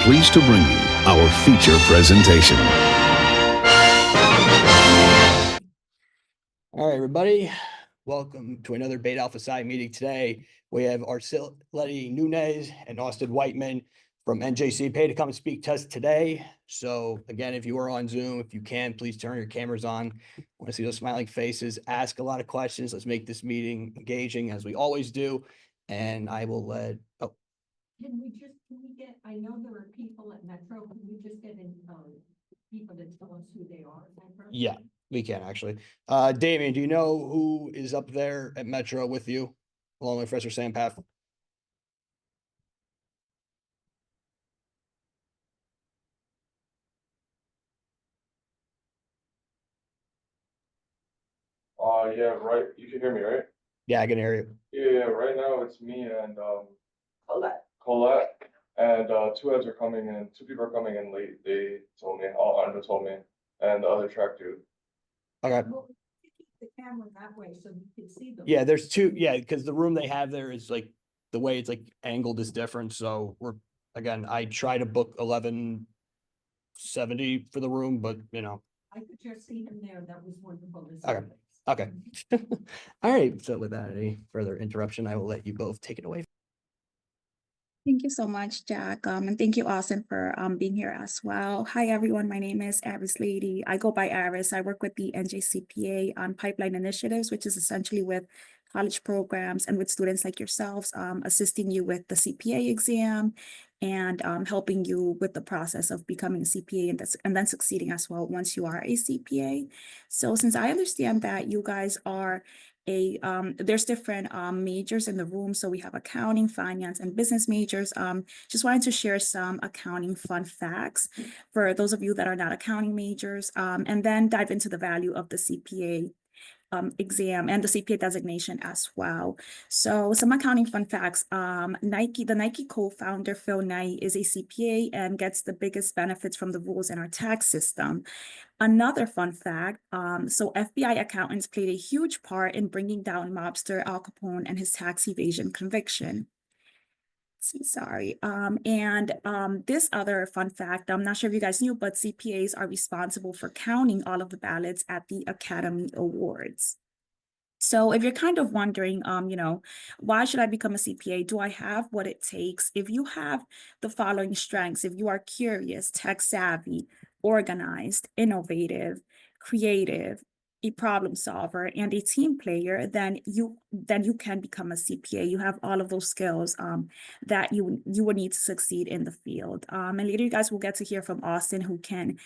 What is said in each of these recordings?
pleased to bring you our feature presentation. All right, everybody. Welcome to another Beta Alpha Psi meeting today. We have Arisleidy, Nunez, and Austin Whiteman from NJCPA to come and speak to us today. So again, if you are on Zoom, if you can, please turn your cameras on. I want to see those smiling faces, ask a lot of questions. Let's make this meeting engaging as we always do. And I will let, Can we get, I know there are people at Metro, can we just get in, people to tell us who they are? Yeah, we can actually. Damien, do you know who is up there at Metro with you, along with Professor Sampath? Yeah, right. You can hear me, right? Yeah, I can hear you. Yeah, right now it's me and Colette, and two heads are coming in. Two people are coming in late. They told me. Andra told me, and the other track dude. Okay. Well, keep the camera that way so you can see them. Yeah, there's two. Yeah, because the room they have there is like the way it's like angled is different. So I try to book 1170 for the room, but you know. I could just see him there. That was wonderful. Okay. Okay. All right. So without any further interruption, I will let you both take it away. Thank you so much, Jack. And thank you, Austin, for being here as well. Hi, everyone. My name is Arisleidy. I go by Aris. I work with the NJCPA on pipeline initiatives, which is essentially with college programs and with students like yourselves, assisting you with the CPA exam and helping you with the process of becoming a CPA and then succeeding as well once you are a CPA. So since I understand that you guys are there's different majors in the room. So we have accounting, finance, and business majors. Just wanted to share some accounting fun facts for those of you that are not accounting majors, and then dive into the value of the CPA exam and the CPA designation as well. So some accounting fun facts. The Nike co-founder Phil Knight is a CPA and gets the biggest benefits from the rules in our tax system. Another fun fact, so FBI accountants played a huge part in bringing down mobster Al Capone and his tax evasion conviction. This other fun fact, I'm not sure if you guys knew, but CPAs are responsible for counting all of the ballots at the Academy Awards. So if you're kind of wondering, why should I become a CPA? Do I have what it takes? If you have the following strengths, if you are curious, tech savvy, organized, innovative, creative, a problem solver, and a team player, then you can become a CPA. You have all of those skills that you would need to succeed in the field. And later you guys will get to hear from Austin, who can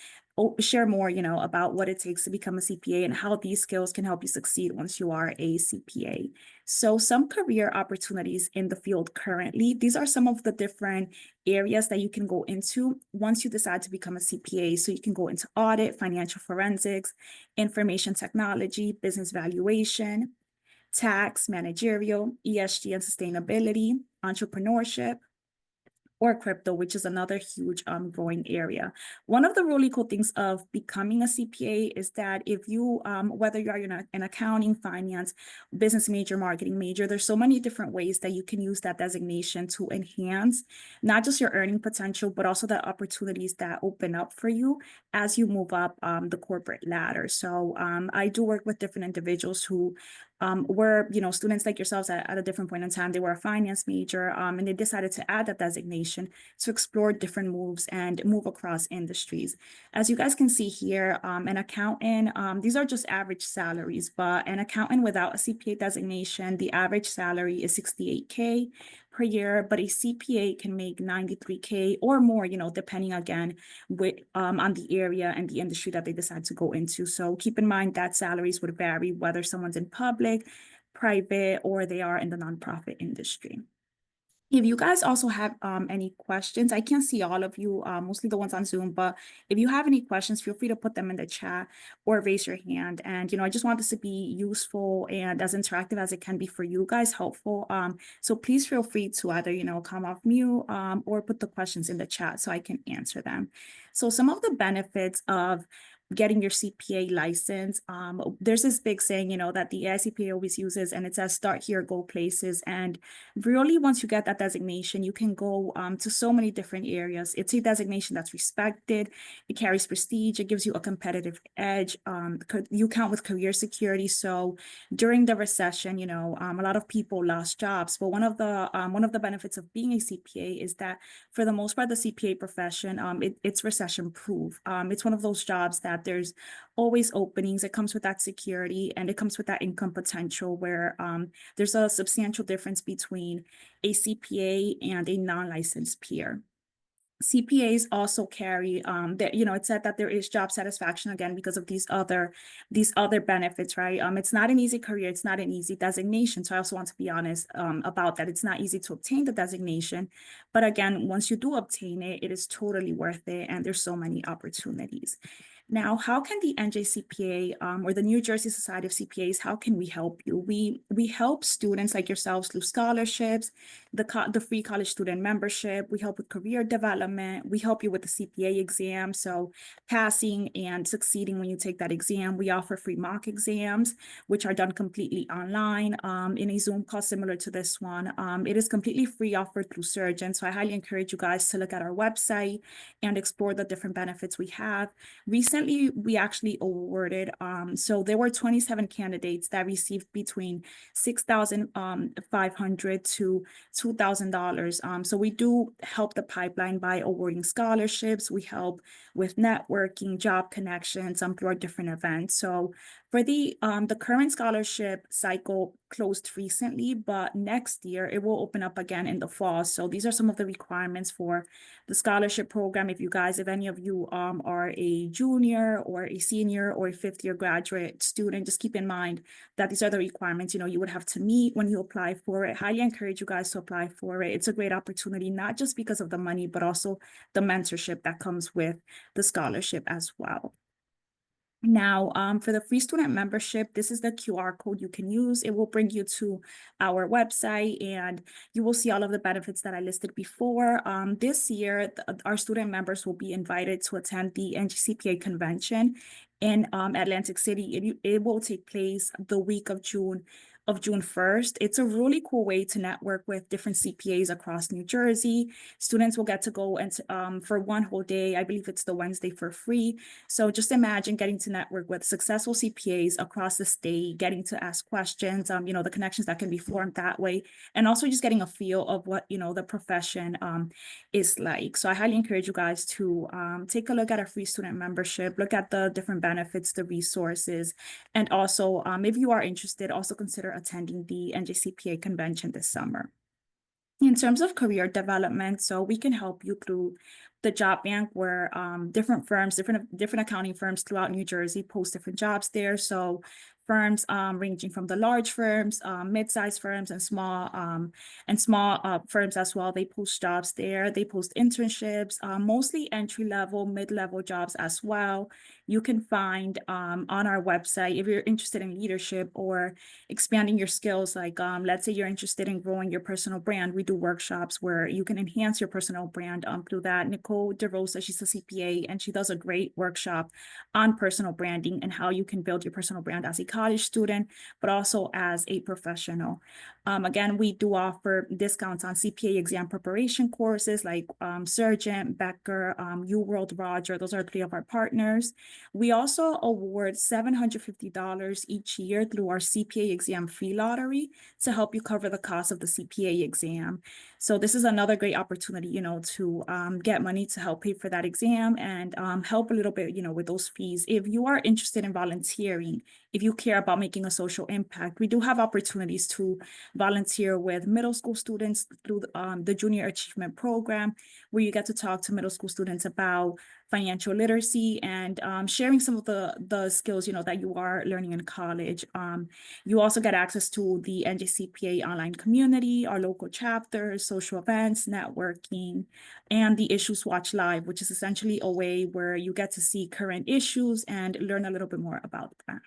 share more, about what it takes to become a CPA and how these skills can help you succeed once you are a CPA. So some career opportunities in the field currently, these are some of the different areas that you can go into once you decide to become a CPA. So you can go into audit, financial forensics, information technology, business valuation, tax, managerial, ESG and sustainability, entrepreneurship, or crypto, which is another huge growing area. One of the really cool things of becoming a CPA is that if you, whether you are an accounting, finance, business major, marketing major, there's so many different ways that you can use that designation to enhance not just your earning potential, but also the opportunities that open up for you as you move up the corporate ladder. So I do work with different individuals who were, students like yourselves at a different point in time. They were a finance major and they decided to add that designation to explore different moves and move across industries. As you guys can see here, an accountant, these are just average salaries, but an accountant without a CPA designation, the average salary is $68K per year, but a CPA can make $93K or more, depending again on the area and the industry that they decide to go into. So keep in mind that salaries would vary whether someone's in public, private, or they are in the nonprofit industry. If you guys also have any questions, I can't see all of you, mostly the ones on Zoom, but if you have any questions, feel free to put them in the chat or raise your hand. And, I just want this to be useful and as interactive as it can be for you guys, helpful. So please feel free to either, come off mute or put the questions in the chat so I can answer them. So some of the benefits of getting your CPA license. There's this big saying, that the AICPA always uses, and it says start here, go places. And really, once you get that designation, you can go to so many different areas. It's a designation that's respected. It carries prestige. It gives you a competitive edge. You count with career security. So during the recession, a lot of people lost jobs. But one of the benefits of being a CPA is that for the most part, the CPA profession, it's recession proof. It's one of those jobs that there's always openings. It comes with that security, and it comes with that income potential where there's a substantial difference between a CPA and a non-licensed peer. CPAs also carry that, it said that there is job satisfaction again because of these other benefits, right? It's not an easy career, it's not an easy designation. So I also want to be honest about that. It's not easy to obtain the designation, but again, once you do obtain it, it is totally worth it, and there's so many opportunities. Now, how can the NJCPA or the New Jersey Society of CPAs, how can we help you? We help students like yourselves through scholarships, the free college student membership. We help with career development. We help you with the CPA exam. So passing and succeeding when you take that exam. We offer free mock exams, which are done completely online in a Zoom call similar to this one. It is completely free, offered through Surgeon. So I highly encourage you guys to look at our website and explore the different benefits we have. Recently, we actually awarded, so there were 27 candidates that received between $6,500 to $2,000. So we do help the pipeline by awarding scholarships. We help with networking, job connections through our different events. So for the current scholarship cycle closed recently, but next year it will open up again in the fall. So these are some of the requirements for the scholarship program. If any of you are a junior or a senior or a fifth-year graduate student, just keep in mind that these are the requirements you would have to meet when you apply for it. Highly encourage you guys to apply for it. It's a great opportunity, not just because of the money, but also the mentorship that comes with the scholarship as well. Now, for the free student membership, this is the QR code you can use. It will bring you to our website, and you will see all of the benefits that I listed before. This year, our student members will be invited to attend the NJCPA convention in Atlantic City. It will take place the week of June 1st. It's a really cool way to network with different CPAs across New Jersey. Students will get to go and for one whole day. I believe it's the Wednesday for free. So just imagine getting to network with successful CPAs across the state, getting to ask questions, the connections that can be formed that way, and also just getting a feel of what, the profession is like. So I highly encourage you guys to take a look at our free student membership, look at the different benefits, the resources, and also if you are interested, also consider attending the NJCPA convention this summer. In terms of career development, so we can help you through the job bank where different firms, different accounting firms throughout New Jersey post different jobs there. So firms ranging from the large firms, mid-sized firms, and small firms as well. They post jobs there. They post internships, mostly entry-level, mid-level jobs as well. You can find on our website if you're interested in leadership or expanding your skills. Like let's say you're interested in growing your personal brand. We do workshops where you can enhance your personal brand through that. Nicole DeRosa, she's a CPA, and she does a great workshop on personal branding and how you can build your personal brand as a college student, but also as a professional. Again, we do offer discounts on CPA exam preparation courses like Surgeon, Becker, UWorld, Roger. Those are 3 of our partners. We also award $750 each year through our CPA exam fee lottery to help you cover the cost of the CPA exam. So this is another great opportunity, to get money to help pay for that exam and help a little bit, with those fees. If you are interested in volunteering, if you care about making a social impact, we do have opportunities to volunteer with middle school students through the Junior Achievement Program, where you get to talk to middle school students about financial literacy and sharing some of the skills, that you are learning in college. You also get access to the NJCPA online community, our local chapters, social events, networking, and the Issues Watch Live, which is essentially a way where you get to see current issues and learn a little bit more about that.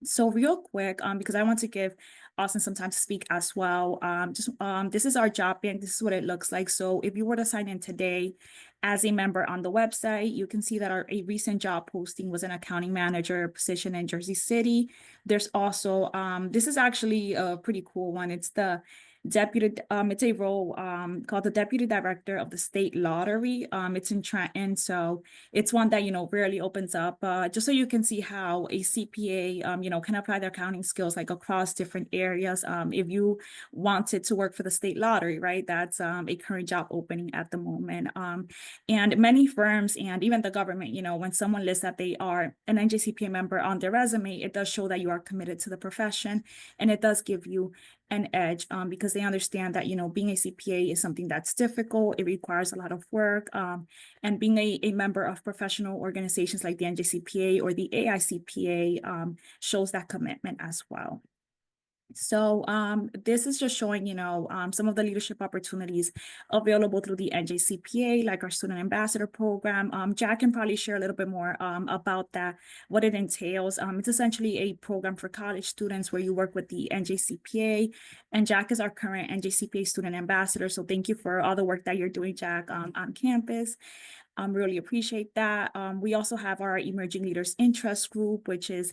So real quick, because I want to give Austin sometimes to speak as well. This is our job bank. This is what it looks like. So if you were to sign in today as a member on the website, you can see that a recent job posting was an accounting manager position in Jersey City. There's also, this is actually a pretty cool one. It's the deputy, it's a role called the deputy director of the state lottery. It's in Trenton, so it's one that, you know, rarely opens up, just so you can see how a CPA, you know, can apply their accounting skills like across different areas. If you wanted to work for the state lottery, right, that's a current job opening at the moment. And many firms and even the government, you know, when someone lists that they are an NJCPA member on their resume, it does show that you are committed to the profession, and it does give you an edge because they understand that, you know, being a CPA is something that's difficult. It requires a lot of work. And being a member of professional organizations like the NJCPA or the AICPA shows that commitment as well. So this is just showing, you know, some of the leadership opportunities available through the NJCPA, like our student ambassador program. Jack can probably share a little bit more about that, what it entails. It's essentially a program for college students where you work with the NJCPA, and Jack is our current NJCPA student ambassador. So thank you for all the work that you're doing, Jack, on campus. Really appreciate that. We also have our Emerging Leaders Interest Group, which is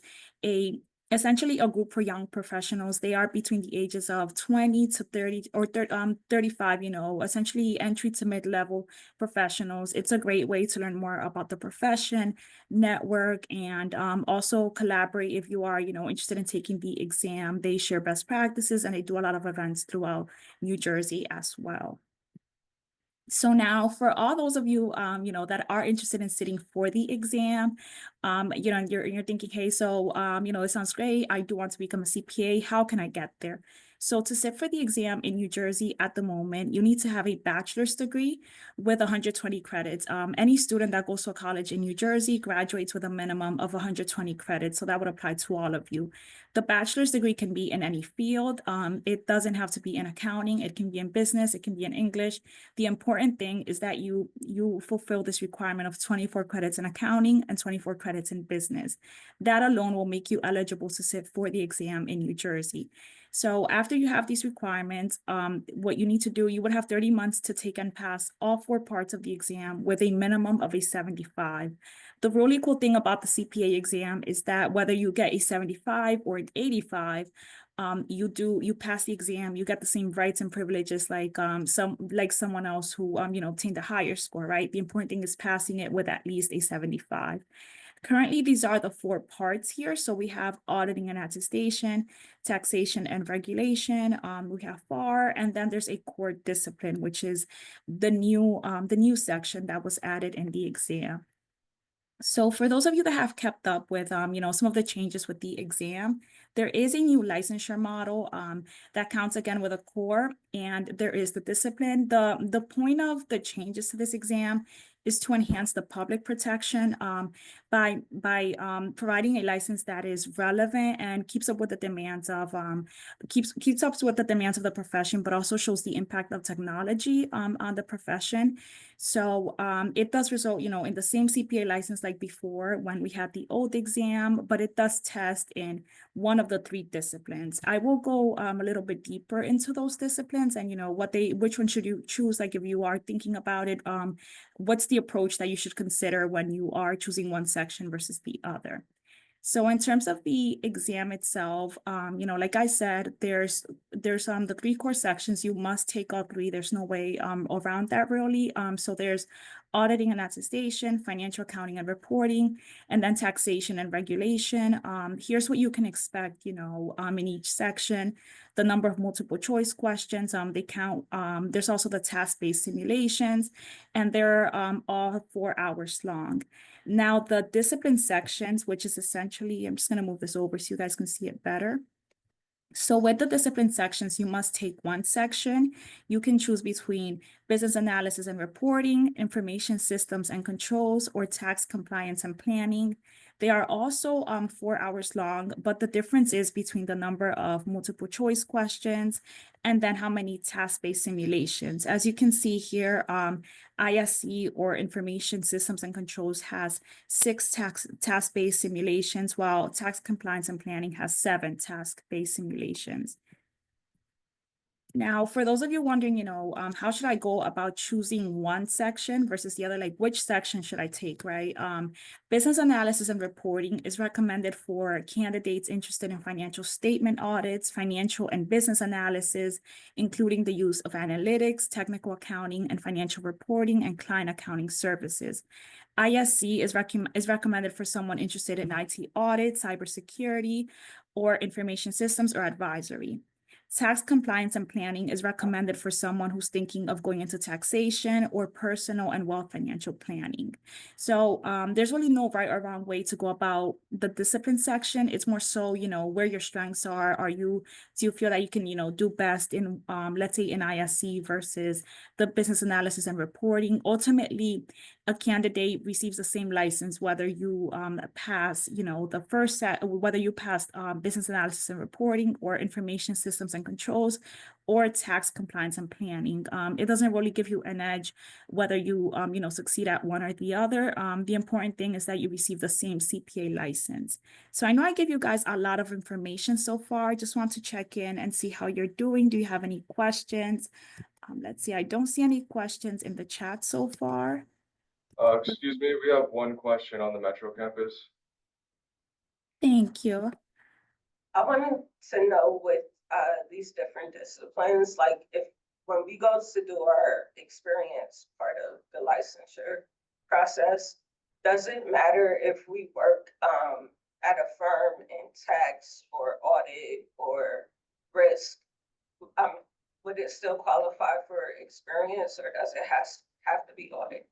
essentially a group for young professionals. They are between the ages of 20 to 30 or 35, you know, essentially entry to mid-level professionals. It's a great way to learn more about the profession, network, and also collaborate if you are, you know, interested in taking the exam. They share best practices and they do a lot of events throughout New Jersey as well. So now for all those of you, you know, that are interested in sitting for the exam, you know, you're thinking, hey, so, you know, it sounds great. I do want to become a CPA. How can I get there? So to sit for the exam in New Jersey at the moment, you need to have a bachelor's degree with 120 credits. Any student that goes to college in New Jersey graduates with a minimum of 120 credits. So that would apply to all of you. The bachelor's degree can be in any field. It doesn't have to be in accounting. It can be in business. It can be in English. The important thing is that you fulfill this requirement of 24 credits in accounting and 24 credits in business. That alone will make you eligible to sit for the exam in New Jersey. So after you have these requirements, what you need to do, you would have 30 months to take and pass all 4 parts of the exam with a minimum of a 75. The really cool thing about the CPA exam is that whether you get a 75 or an 85, you pass the exam, you get the same rights and privileges like someone else who you know, obtained a higher score, right? The important thing is passing it with at least a 75. Currently, these are the 4 parts here. So we have auditing and attestation, taxation and regulation. We have FAR, and then there's a core discipline, which is the new section that was added in the exam. So for those of you that have kept up with, you know, some of the changes with the exam, there is a new licensure model that counts again with a core, and there is the discipline. The point of the changes to this exam is to enhance the public protection by providing a license that is relevant and keeps up with the demands of keeps up with the demands of the profession, but also shows the impact of technology on the profession. So it does result, you know, in the same CPA license like before when we had the old exam, but it does test in one of the 3 disciplines. I will go a little bit deeper into those disciplines and, you know, which one should you choose? Like if you are thinking about it, what's the approach that you should consider when you are choosing one section versus the other? So in terms of the exam itself, you know, like I said, there's the 3 core sections. You must take all 3. There's no way around that really. So there's auditing and attestation, financial accounting and reporting, and then taxation and regulation. Here's what you can expect, you know, in each section. The number of multiple choice questions, they count. There's also the task-based simulations, and they're all 4 hours long. Now, the discipline sections, which is essentially, I'm just going to move this over so you guys can see it better. So with the discipline sections, you must take one section. You can choose between business analysis and reporting, information systems and controls, or tax compliance and planning. They are also 4 hours long, but the difference is between the number of multiple choice questions and then how many task-based simulations. As you can see here, ISC or information systems and controls has 6 task-based simulations, while tax compliance and planning has 7 task-based simulations. Now, for those of you wondering, how should I go about choosing one section versus the other? Like, which section should I take, right? Business analysis and reporting is recommended for candidates interested in financial statement audits, financial and business analysis, including the use of analytics, technical accounting, and financial reporting and client accounting services. ISC is recommended for someone interested in IT audit, cybersecurity, or information systems or advisory. Tax compliance and planning is recommended for someone who's thinking of going into taxation or personal and wealth financial planning. So there's really no right or wrong way to go about the discipline section. It's more so, where your strengths are. Do you feel that you can, do best in, let's say in ISC versus the business analysis and reporting? Ultimately, a candidate receives the same license, whether you pass, the first set, whether you pass business analysis and reporting or information systems and controls or tax compliance and planning. It doesn't really give you an edge whether you, succeed at one or the other. The important thing is that you receive the same CPA license. So I know I gave you guys a lot of information so far. Just want to check in and see how you're doing. Do you have any questions? Let's see, I don't see any questions in the chat so far. Excuse me, we have one question on the Metro campus. Thank you. I wanted to know with these different disciplines, like when we go to do our experience part of the licensure process, does it matter if we work at a firm in tax or audit or risk? Would it still qualify for experience, or does it have to be audit?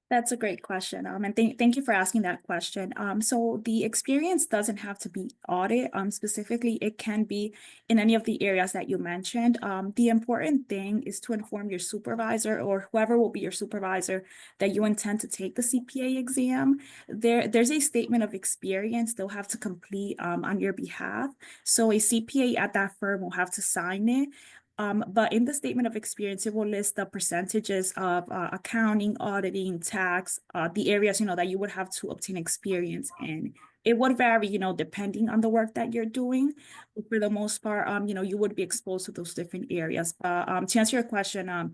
That's a great question. And thank you for asking that question. So the experience doesn't have to be audit. Specifically, it can be in any of the areas that you mentioned. The important thing is to inform your supervisor or whoever will be your supervisor that you intend to take the CPA exam. There's a statement of experience they'll have to complete on your behalf. So a CPA at that firm will have to sign it. But in the statement of experience, it will list the percentages of accounting, auditing, tax, the areas, that you would have to obtain experience in. It would vary, depending on the work that you're doing. But for the most part, you would be exposed to those different areas. To answer your question,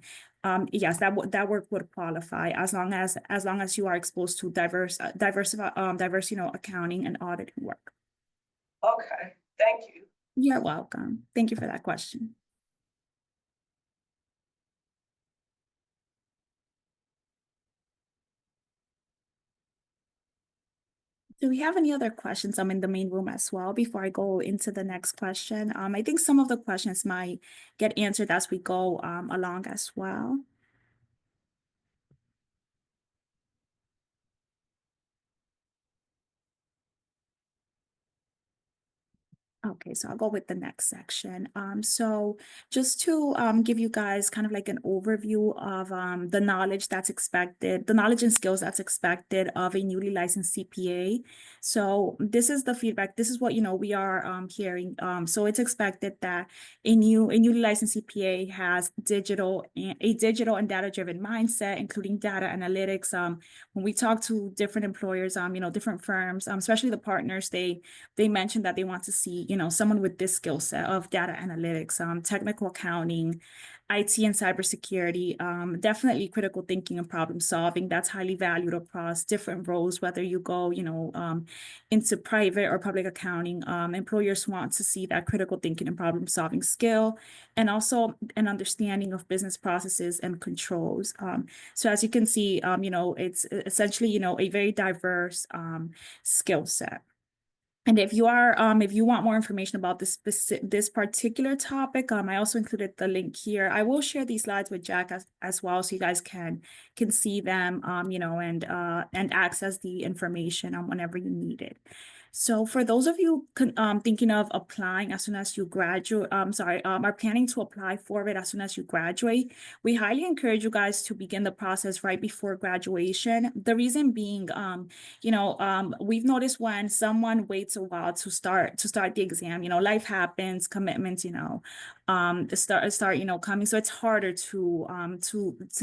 yes, that work would qualify as long as you are exposed to diverse, accounting and auditing work. Okay, thank you. You're welcome. Thank you for that question. Do we have any other questions? I'm in the main room as well before I go into the next question. I think some of the questions might get answered as we go along as well. Okay, so I'll go with the next section. So just to give you guys kind of like an overview of the knowledge that's expected, the knowledge and skills that's expected of a newly licensed CPA. So this is the feedback. This is what we are hearing. So it's expected that a newly licensed CPA has a digital and data-driven mindset, including data analytics. When we talk to different employers, different firms, especially the partners, they mentioned that they want to see someone with this skill set of data analytics, technical accounting, IT and cybersecurity, definitely critical thinking and problem solving. That's highly valued across different roles, whether you go, into private or public accounting. Employers want to see that critical thinking and problem solving skill, and also an understanding of business processes and controls. So as you can see, it's essentially, a very diverse skill set. And if you want more information about this particular topic, I also included the link here. I will share these slides with Jack as well, so you guys can see them, and access the information whenever you need it. So for those of you thinking of applying as soon as you graduate, are planning to apply for it as soon as you graduate, we highly encourage you guys to begin the process right before graduation. The reason being, we've noticed when someone waits a while to start the exam, life happens, commitments, start coming. So it's harder to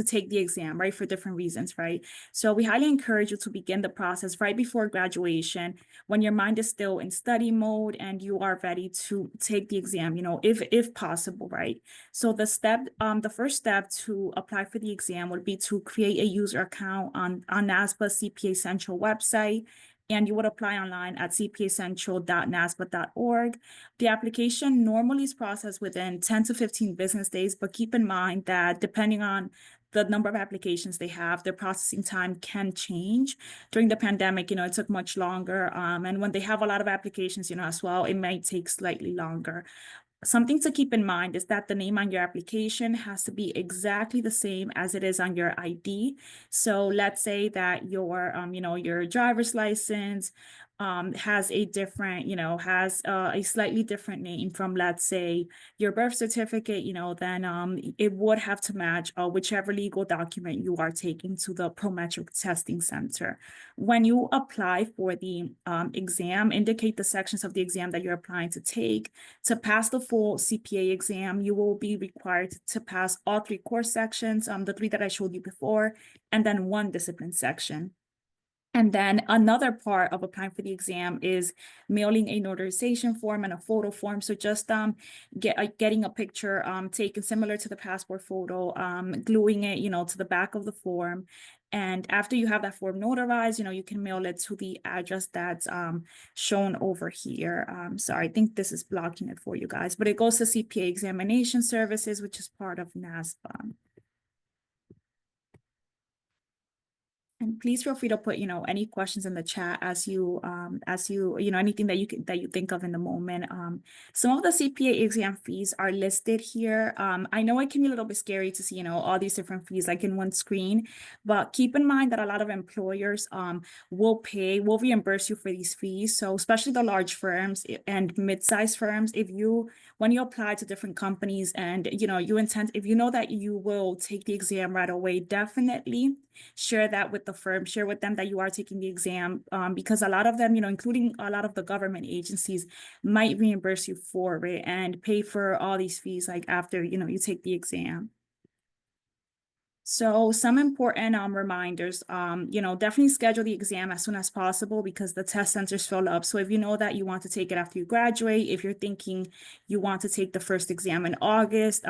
take the exam, right, for different reasons, right? So we highly encourage you to begin the process right before graduation, when your mind is still in study mode and you are ready to take the exam, if possible, right? So the first step to apply for the exam would be to create a user account on NASPA's CPA Central website. And you would apply online at cpacentral.naspa.org. The application normally is processed within 10 to 15 business days, but keep in mind that depending on the number of applications they have, their processing time can change. During the pandemic, it took much longer. And when they have a lot of applications, as well, it might take slightly longer. Something to keep in mind is that the name on your application has to be exactly the same as it is on your ID. So let's say that your driver's license has a different, has a slightly different name from, let's say, your birth certificate, then it would have to match whichever legal document you are taking to the Prometric Testing Center. When you apply for the exam, indicate the sections of the exam that you're applying to take. To pass the full CPA exam, you will be required to pass all 3 course sections, the 3 that I showed you before, and then 1 discipline section. And then another part of applying for the exam is mailing a notarization form and a photo form. So just getting a picture taken similar to the passport photo, gluing it, to the back of the form. And after you have that form notarized, you can mail it to the address that's shown over here. Sorry, I think this is blocking it for you guys, but it goes to CPA Examination Services, which is part of NASPA. And please feel free to put, any questions in the chat as you, anything that you think of in the moment. Some of the CPA exam fees are listed here. I know it can be a little bit scary to see, all these different fees like in one screen, but keep in mind that a lot of employers will reimburse you for these fees. So especially the large firms and mid-sized firms, when you apply to different companies and, if you know that you will take the exam right away, definitely share that with the firm, share with them that you are taking the exam, because a lot of them, including a lot of the government agencies, might reimburse you for it and pay for all these fees like after, you take the exam. So some important reminders, definitely schedule the exam as soon as possible because the test centers fill up. So if you know that you want to take it after you graduate, if you're thinking you want to take the first exam in August,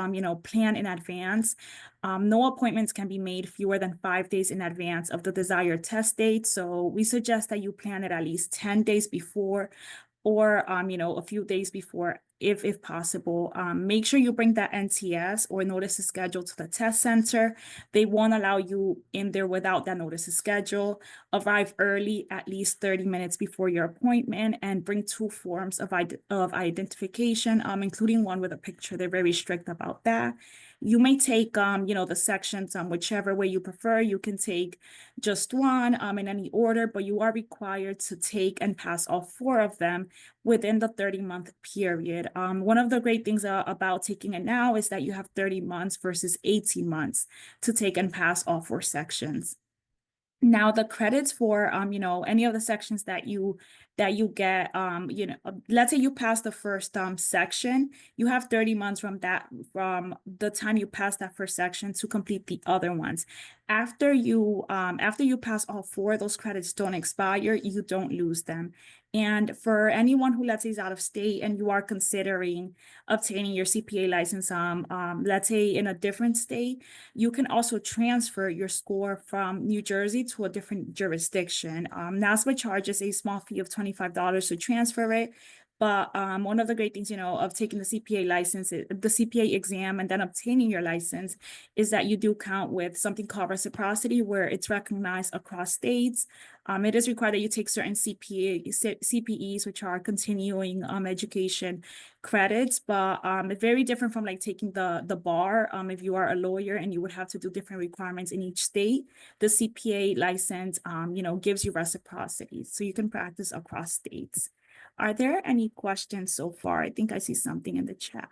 plan in advance. No appointments can be made fewer than 5 days in advance of the desired test date. So we suggest that you plan it at least 10 days before or, a few days before if possible. Make sure you bring that NTS or notice to schedule to the test center. They won't allow you in there without that notice to schedule. Arrive early, at least 30 minutes before your appointment, and bring 2 forms of identification, including one with a picture. They're very strict about that. You may take, the sections whichever way you prefer. You can take just one in any order, but you are required to take and pass all 4 of them within the 30-month period. One of the great things about taking it now is that you have 30 months versus 18 months to take and pass all 4 sections. Now the credits for, any of the sections that you get, let's say you pass the first section, you have 30 months from the time you pass that first section to complete the other ones. After you pass all 4, those credits don't expire, you don't lose them. And for anyone who, let's say, is out of state and you are considering obtaining your CPA license, let's say in a different state, you can also transfer your score from New Jersey to a different jurisdiction. NASPA charges a small fee of $25 to transfer it. But one of the great things, of taking the CPA license, the CPA exam, and then obtaining your license is that you do count with something called reciprocity, where it's recognized across states. It is required that you take certain CPEs, which are continuing education credits, but it's very different from like taking the bar. If you are a lawyer and you would have to do different requirements in each state, the CPA license, gives you reciprocity, so you can practice across states. Are there any questions so far? I think I see something in the chat.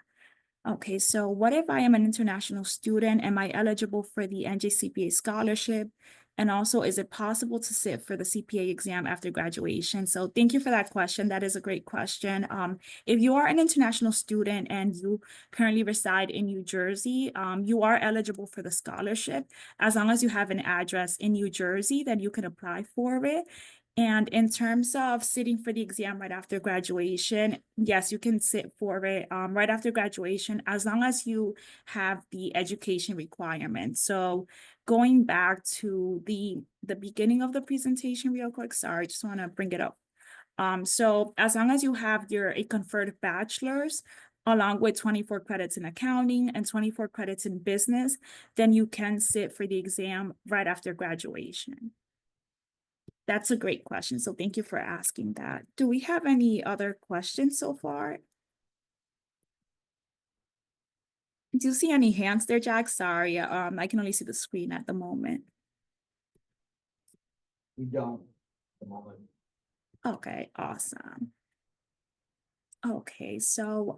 Okay, so what if I am an international student? Am I eligible for the NJCPA scholarship? And also, is it possible to sit for the CPA exam after graduation? So thank you for that question. That is a great question. If you are an international student and you currently reside in New Jersey, you are eligible for the scholarship. As long as you have an address in New Jersey, then you can apply for it. And in terms of sitting for the exam right after graduation, yes, you can sit for it right after graduation, as long as you have the education requirements. So going back to the beginning of the presentation real quick, sorry, just want to bring it up. So as long as you have a conferred bachelor's along with 24 credits in accounting and 24 credits in business, then you can sit for the exam right after graduation. That's a great question. So thank you for asking that. Do we have any other questions so far? Do you see any hands there, Jack? Sorry, I can only see the screen at the moment. We don't at the moment. Okay, awesome. Okay, so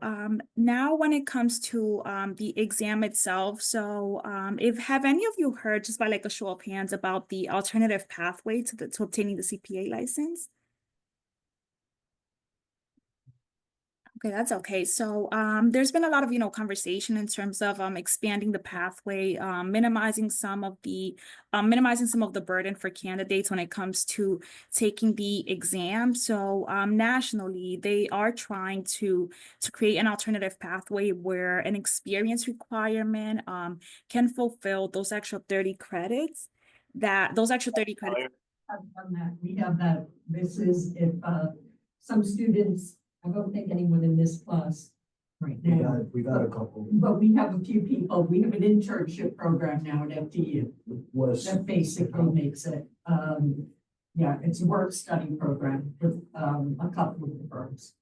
now when it comes to the exam itself, so have any of you heard, just by like a show of hands, about the alternative pathway to obtaining the CPA license? Okay, that's okay. So there's been a lot of conversation in terms of expanding the pathway, minimizing some of the burden for candidates when it comes to taking the exam. So nationally, they are trying to create an alternative pathway where an experience requirement can fulfill those extra 30 credits. Have done that. We have that. This is if some students, I don't think anyone in this class right now. We got a couple. But we have a few people. We have an internship program now at FDU that basically makes it, yeah, it's a work study program with a couple of the firms.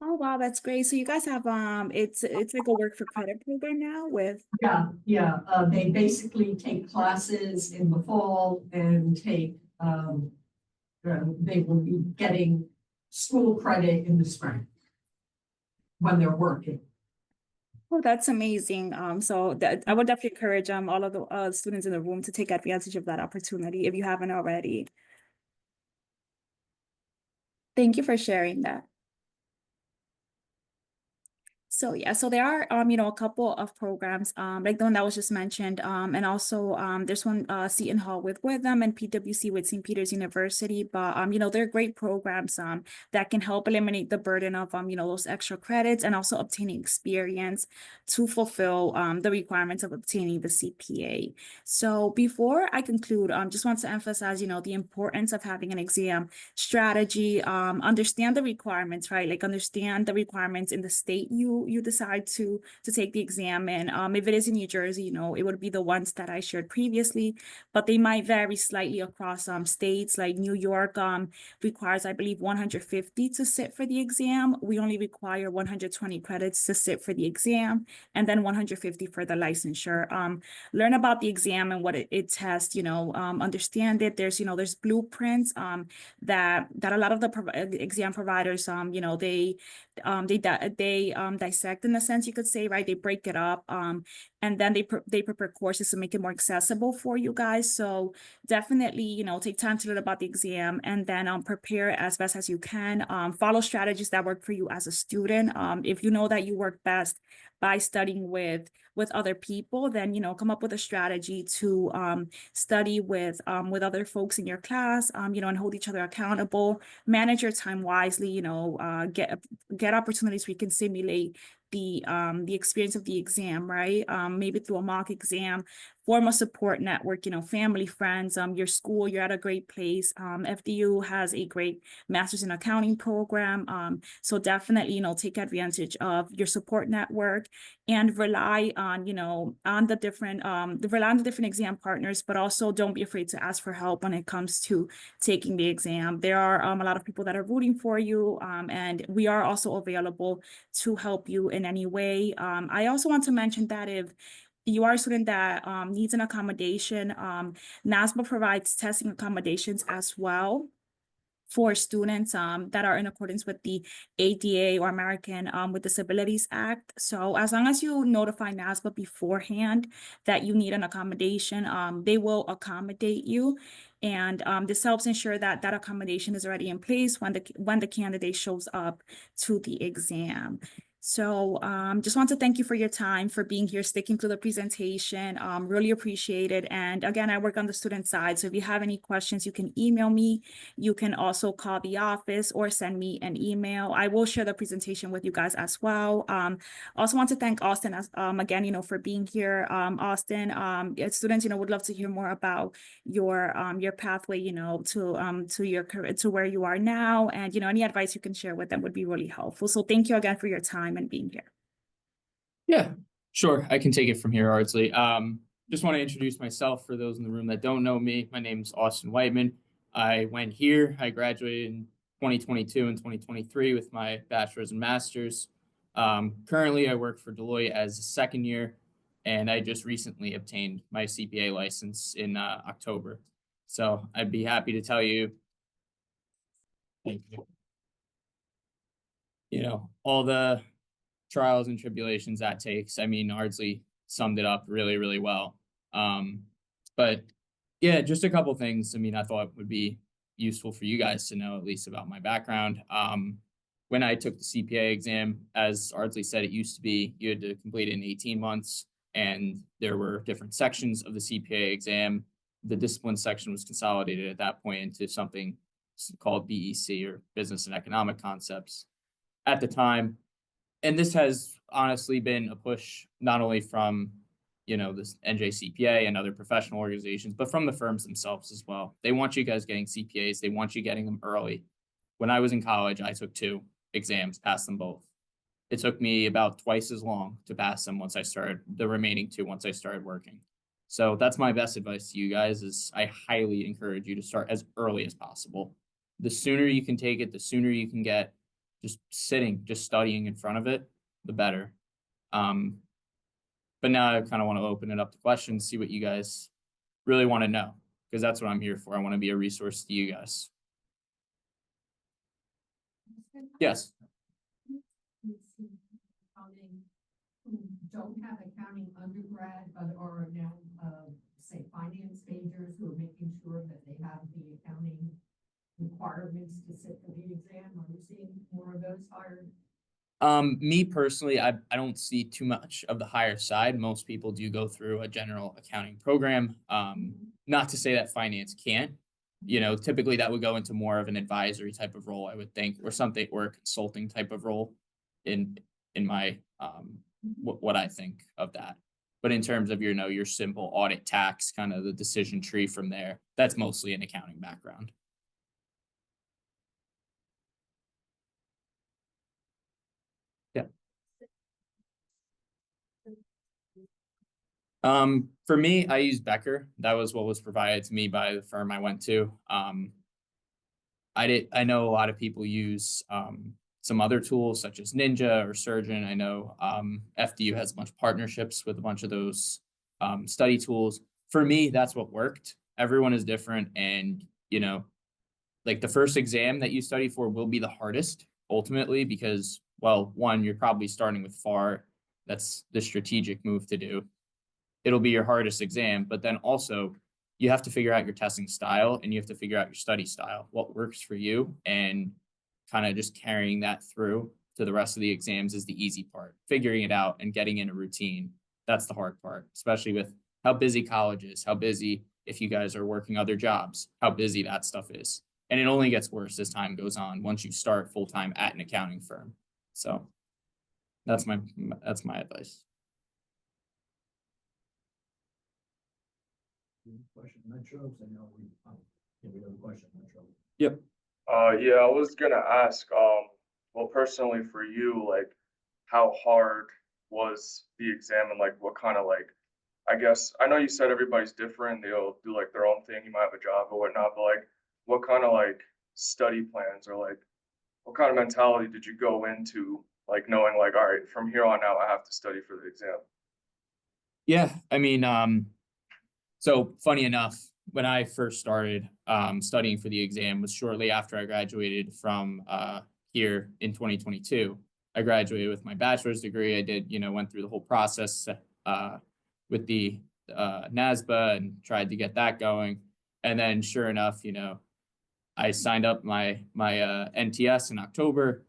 Oh, wow, that's great. So you guys have it's like a work for credit program now with. Yeah, they basically take classes in the fall and take they will be getting school credit in the spring when they're working. Oh, that's amazing. So that I would definitely encourage all of the students in the room to take advantage of that opportunity if you haven't already. Thank you for sharing that. So yeah, so there are a couple of programs like the one that was just mentioned, and also there's one Seton Hall with them and PwC with St. Peter's University. But they're great programs that can help eliminate the burden of those extra credits and also obtaining experience to fulfill the requirements of obtaining the CPA. So before I conclude, just want to emphasize the importance of having an exam strategy, understand the requirements, right? Like understand the requirements in the state you decide to take the exam in. If it is in New Jersey, it would be the ones that I shared previously, but they might vary slightly across states. Like New York requires, I believe, 150 to sit for the exam. We only require 120 credits to sit for the exam, and then 150 for the licensure. Learn about the exam and what it tests, understand it. There's blueprints that a lot of the exam providers, they dissect, in a sense, you could say, right? They break it up, and then they prepare courses to make it more accessible for you guys. So definitely, take time to learn about the exam and then prepare as best as you can. Follow strategies that work for you as a student. If you know that you work best by studying with other people, then come up with a strategy to study with other folks in your class, and hold each other accountable. Manage your time wisely. Get opportunities where you can simulate the experience of the exam, right? Maybe through a mock exam. Form a support network, family, friends, your school, you're at a great place. FDU has a great master's in accounting program. So definitely, take advantage of your support network and rely on the different exam partners, but also don't be afraid to ask for help when it comes to taking the exam. There are a lot of people that are rooting for you, and we are also available to help you in any way. I also want to mention that if you are a student that needs an accommodation, NASBA provides testing accommodations as well. for students that are in accordance with the ADA or American with Disabilities Act. So as long as you notify NASBA beforehand that you need an accommodation, they will accommodate you. And this helps ensure that that accommodation is already in place when the candidate shows up to the exam. So just want to thank you for your time, for being here, sticking to the presentation. Really appreciate it. And again, I work on the student side. So if you have any questions, you can email me. You can also call the office or send me an email. I will share the presentation with you guys as well. Also want to thank Austin again, for being here. Austin, students, would love to hear more about your pathway, to your career, to where you are now. And, any advice you can share with them would be really helpful. So thank you again for your time and being here. Yeah, sure. I can take it from here, Ardsley. Just want to introduce myself for those in the room that don't know me. My name's Austin Whiteman. I went here. I graduated in 2022 and 2023 with my bachelor's and master's. Currently, I work for Deloitte as a second year, and I just recently obtained my CPA license in October. So I'd be happy to tell you, thank you, all the trials and tribulations that takes. I mean, Ardsley summed it up really, really well. But yeah, just a couple things. I mean, I thought would be useful for you guys to know at least about my background. When I took the CPA exam, as Ardsley said, it used to be you had to complete it in 18 months, and there were different sections of the CPA exam. The discipline section was consolidated at that point into something called BEC, or Business and Economic Concepts, at the time. And this has honestly been a push not only from, this NJCPA and other professional organizations, but from the firms themselves as well. They want you guys getting CPAs. They want you getting them early. When I was in college, I took 2 exams, passed them both. It took me about twice as long to pass them once I started, the remaining 2 once I started working. So that's my best advice to you guys, is I highly encourage you to start as early as possible. The sooner you can take it, the sooner you can get just studying in front of it, the better. But now I kind of want to open it up to questions, see what you guys really want to know, because that's what I'm here for. I want to be a resource to you guys. Yes. Who don't have accounting undergrad, but are now, say, finance majors, who are making sure that they have the accounting requirements to sit for the exam. Are you seeing more of those hired? Me personally, I don't see too much of the higher side. Most people do go through a general accounting program. Not to say that finance can't. Typically that would go into more of an advisory type of role, I would think, or something, or a consulting type of role in my what I think of that. But in terms of your simple audit, tax, kind of the decision tree from there, that's mostly an accounting background. For me, I use Becker. That was what was provided to me by the firm I went to. I know a lot of people use some other tools such as Ninja or Surgeon. I know FDU has a bunch of partnerships with a bunch of those study tools. For me, that's what worked. Everyone is different, and like the first exam that you study for will be the hardest ultimately, because, well, one, you're probably starting with FAR. That's the strategic move to do. It'll be your hardest exam, but then also you have to figure out your testing style, and you have to figure out your study style, what works for you, and kind of just carrying that through to the rest of the exams is the easy part. Figuring it out and getting in a routine, that's the hard part, especially with how busy college is, how busy, if you guys are working other jobs, how busy that stuff is. And it only gets worse as time goes on once you start full-time at an accounting firm. So that's my advice. Question, Metro, I know we have a question, Metro. Yep. Yeah, I was gonna ask, well, personally for you, like, how hard was the exam, and like, what kind of, like, I guess, I know you said everybody's different, they'll do like their own thing, you might have a job or whatnot, but like, what kind of like study plans, or like, what kind of mentality did you go into, like, knowing like, all right, from here on out, I have to study for the exam? Yeah, I mean, so funny enough, when I first started studying for the exam was shortly after I graduated from here in 2022. I graduated with my bachelor's degree. I did, went through the whole process with the NASBA and tried to get that going. And then sure enough, I signed up my NTS in October,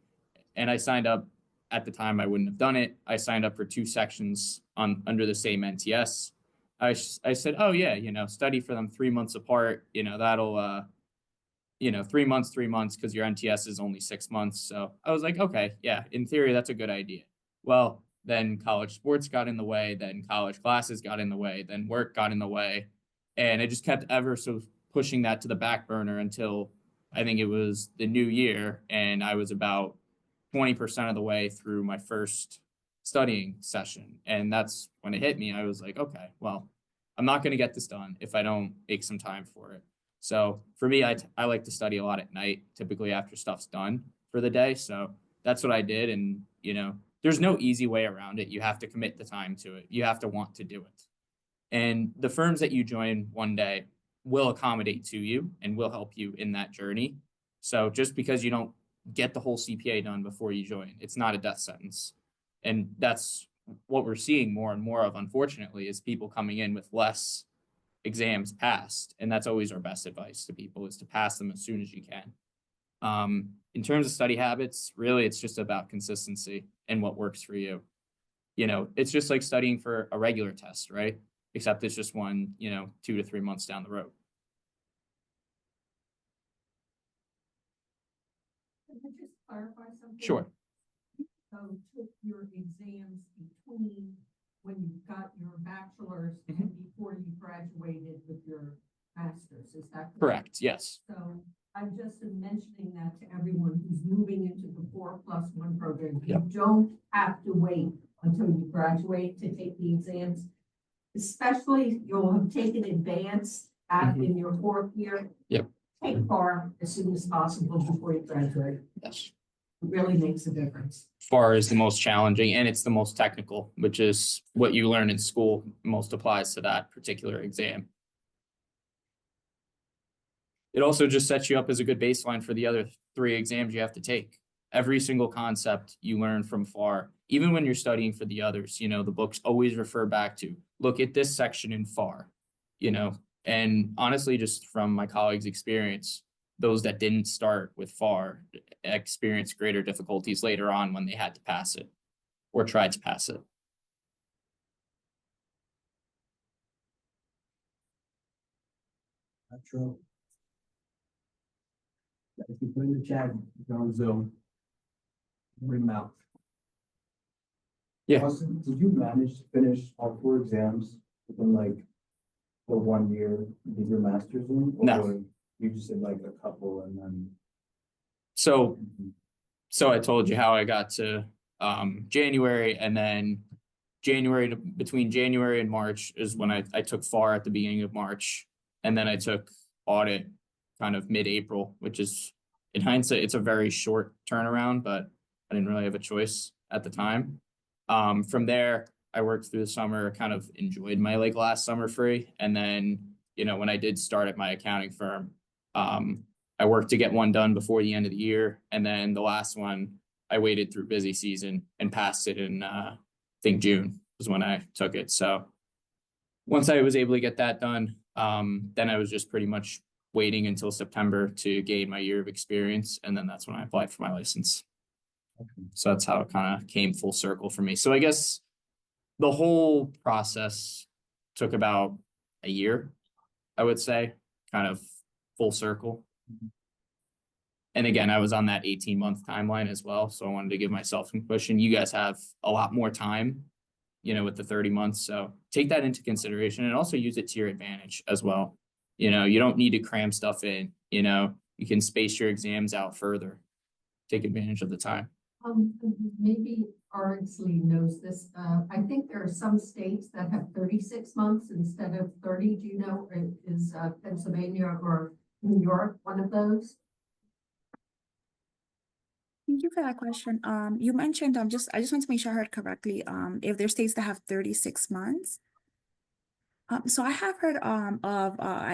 and I signed up at the time I wouldn't have done it. I signed up for 2 sections under the same NTS. I said, oh yeah, study for them 3 months apart. That'll 3 months, because your NTS is only 6 months. So I was like, okay, yeah, in theory, that's a good idea. Well, then college sports got in the way, then college classes got in the way, then work got in the way. And I just kept ever so pushing that to the back burner until I think it was the new year. And I was about 20% of the way through my first studying session. And that's when it hit me. I was like, okay, well, I'm not going to get this done if I don't make some time for it. So for me, I like to study a lot at night, typically after stuff's done for the day. So that's what I did. And, there's no easy way around it. You have to commit the time to it. You have to want to do it. And the firms that you join one day will accommodate to you and will help you in that journey. So just because you don't get the whole CPA done before you join, it's not a death sentence. And that's what we're seeing more and more of, unfortunately, is people coming in with less exams passed. And that's always our best advice to people, is to pass them as soon as you can. In terms of study habits, really, it's just about consistency and what works for you. It's just like studying for a regular test, right? Except it's just one, 2 to 3 months down the road. Can I just clarify something? Sure. So took your exams between when you got your bachelor's Mhm. and before you graduated with your master's, is that correct? Correct. Yes. So I'm just mentioning that to everyone who's moving into the 4+1 program. You Yep. don't have to wait until you graduate to take the exams. Especially you'll have taken advanced in your 4th year. Yep. Take FAR as soon as possible before you graduate. Yes. It really makes a difference. FAR is the most challenging, and it's the most technical, which is what you learn in school most applies to that particular exam. It also just sets you up as a good baseline for the other 3 exams you have to take. Every single concept you learn from FAR, even when you're studying for the others, the books always refer back to, look at this section in FAR, and honestly, just from my colleagues' experience, those that didn't start with FAR experienced greater difficulties later on when they had to pass it or tried to pass it. Not true. If you put in the chat, you're on Zoom. Bring them out. Yeah. Austin, did you manage to finish all 4 exams within the 1 year you did your master's in? No. Or you just did a couple and then? So I told you how I got to January, and then between January and March is when I took FAR at the beginning of March, and then I took audit kind of mid-April, which is, in hindsight, it's a very short turnaround, but I didn't really have a choice at the time. From there, I worked through the summer, kind of enjoyed my last summer free. And then, when I did start at my accounting firm, I worked to get one done before the end of the year. And then the last one, I waited through busy season and passed it in, I think June was when I took it. So once I was able to get that done, then I was just pretty much waiting until September to gain my year of experience. And then that's when I applied for my license. Okay. So that's how it kind of came full circle for me. So I guess the whole process took about a year, I would say, kind of full circle. And again, I was on that 18-month timeline as well. So I wanted to give myself some cushion. You guys have a lot more time, with the 30 months. So take that into consideration and also use it to your advantage as well. You don't need to cram stuff in, you can space your exams out further. Take advantage of the time. Maybe Arisleidy knows this. I think there are some states that have 36 months instead of 30. Do you know, is Pennsylvania or New York one of those? Thank you for that question. You mentioned, I just want to make sure I heard correctly, if there's states that have 36 months. So I have heard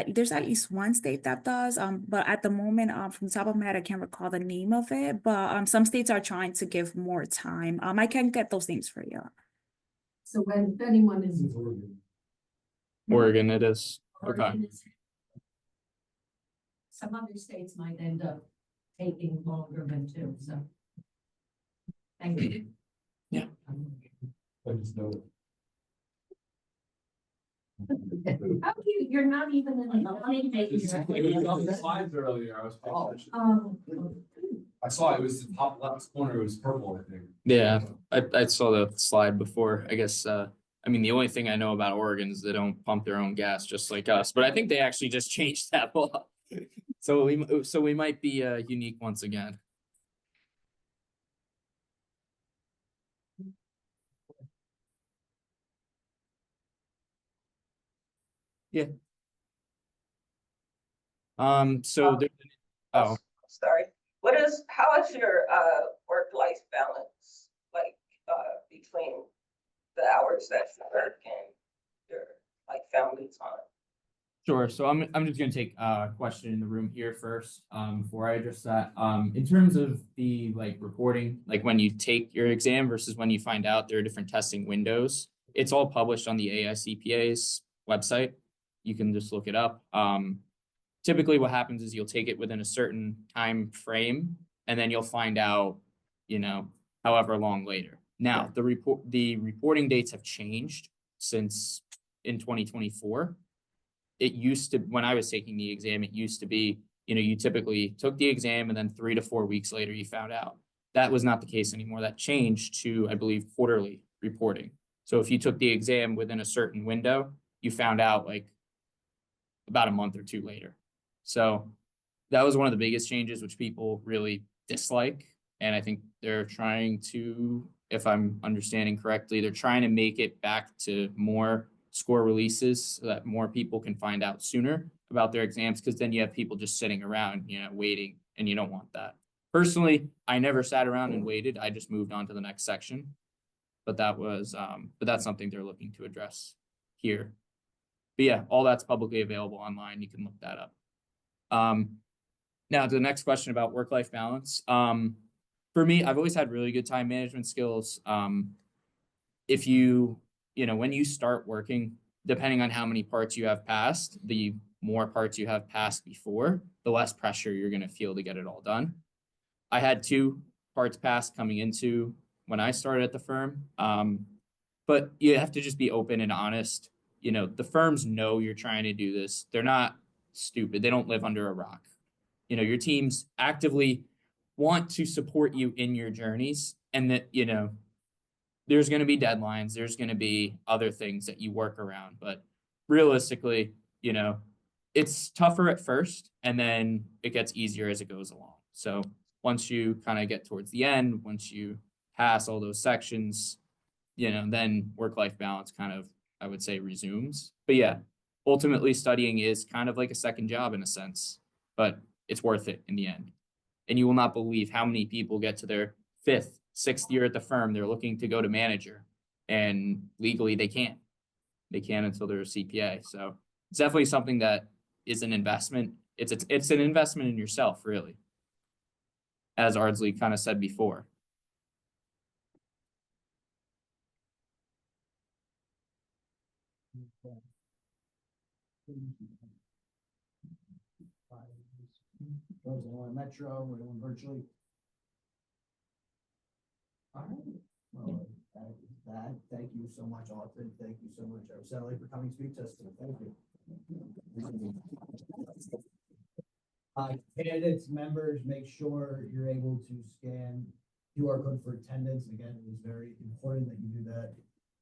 there's at least one state that does, but at the moment, from the top of my head, I can't recall the name of it. But some states are trying to give more time. I can get those names for you. So when, if anyone is. Oregon it is. Okay. Oregon is- Some other states might end up taking longer than two, so. Thank you. Yeah. I just know. How do you, you're not even in the. Slides earlier, I was paying attention. Um, I saw it was the top left corner, it was purple, I think. Yeah, I saw the slide before. I guess I mean the only thing I know about Oregon is they don't pump their own gas just like us, but I think they actually just changed that law. So we might be unique once again. Yeah. So there, oh, Sorry, how is your work-life balance, like, between the hours that you work and your, like, family time? sure. So I'm just gonna take a question in the room here first, before I address that. In terms of the like reporting, like when you take your exam versus when you find out there are different testing windows, it's all published on the AICPA's website. You can just look it up. Typically what happens is you'll take it within a certain time frame and then you'll find out, you know, however long later. Now, the reporting dates have changed since in 2024. It used to, when I was taking the exam, it used to be, you know, you typically took the exam and then 3 to 4 weeks later you found out. That was not the case anymore. That changed to, I believe, quarterly reporting. So if you took the exam within a certain window, you found out like about a month or two later. So that was one of the biggest changes, which people really dislike. And I think they're trying to, if I'm understanding correctly, they're trying to make it back to more score releases so that more people can find out sooner about their exams, because then you have people just sitting around, you know, waiting, and you don't want that. Personally, I never sat around and waited. I just moved on to the next section. But that was, but that's something they're looking to address here. But yeah, all that's publicly available online. You can look that up. Now to the next question about work-life balance. For me, I've always had really good time management skills. If you know, when you start working, depending on how many parts you have passed, the more parts you have passed before, the less pressure you're going to feel to get it all done. I had 2 parts passed coming into when I started at the firm. But you have to just be open and honest. You know, the firms know you're trying to do this. They're not stupid. They don't live under a rock. You know, your teams actively want to support you in your journeys, and that, you know, there's going to be deadlines. There's going to be other things that you work around. But realistically, you know, it's tougher at first and then it gets easier as it goes along. So once you kind of get towards the end, once you pass all those sections, you know, then work-life balance kind of, I would say, resumes. But yeah, ultimately studying is kind of like a second job in a sense, but it's worth it in the end. And you will not believe how many people get to their 5th, 6th year at the firm. They're looking to go to manager, and legally they can't. They can't until they're a CPA. So it's definitely something that is an investment. It's an investment in yourself, really, as Ardsley kind of said before. Metro, we're doing virtually. All right, well, that is that. Thank you so much, Austin. Thank you so much, Arisleidy, for coming to speak to us today. Thank you. Candidates, members, make sure you're able to scan QR code for attendance. Again, it is very important that you do that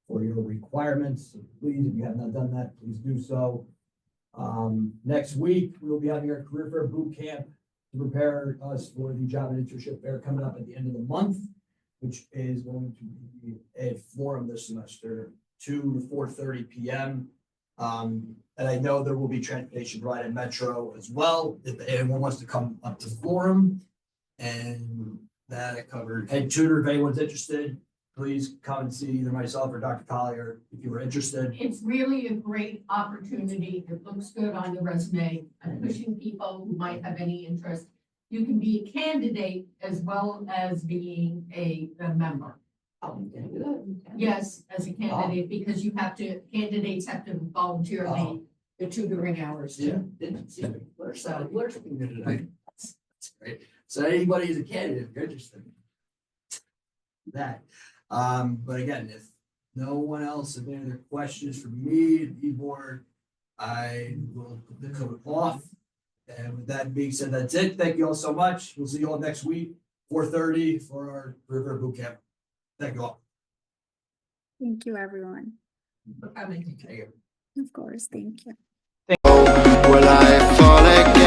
for your requirements. So please, if you have not done that, please do so. Next week, we will be having our career fair boot camp to prepare us for the job and internship fair coming up at the end of the month, which is going to be at Forum this semester, 2 to 4:30 p.m. And I know there will be transportation provided at Metro as well, if anyone wants to come up to Forum. And that I covered head tutor if anyone's interested. please come and see either myself or Dr. Collier if you were interested. It's really a great opportunity. It looks good on the resume. I'm pushing people who might have any interest. You can be a candidate as well as being a member. Yes, as a candidate, because you have to, candidates have to volunteer the tutoring hours too. So, that's great. So anybody is a candidate, if you're interested. That, but again, if no one else has any other questions for me, the board, I will put the code off. And with that being said, that's it. Thank you all so much. We'll see you all next week, 4:30 for our River Boot Camp. Thank you all. Thank you, everyone. Take care. Of course, thank you. Will I fall again?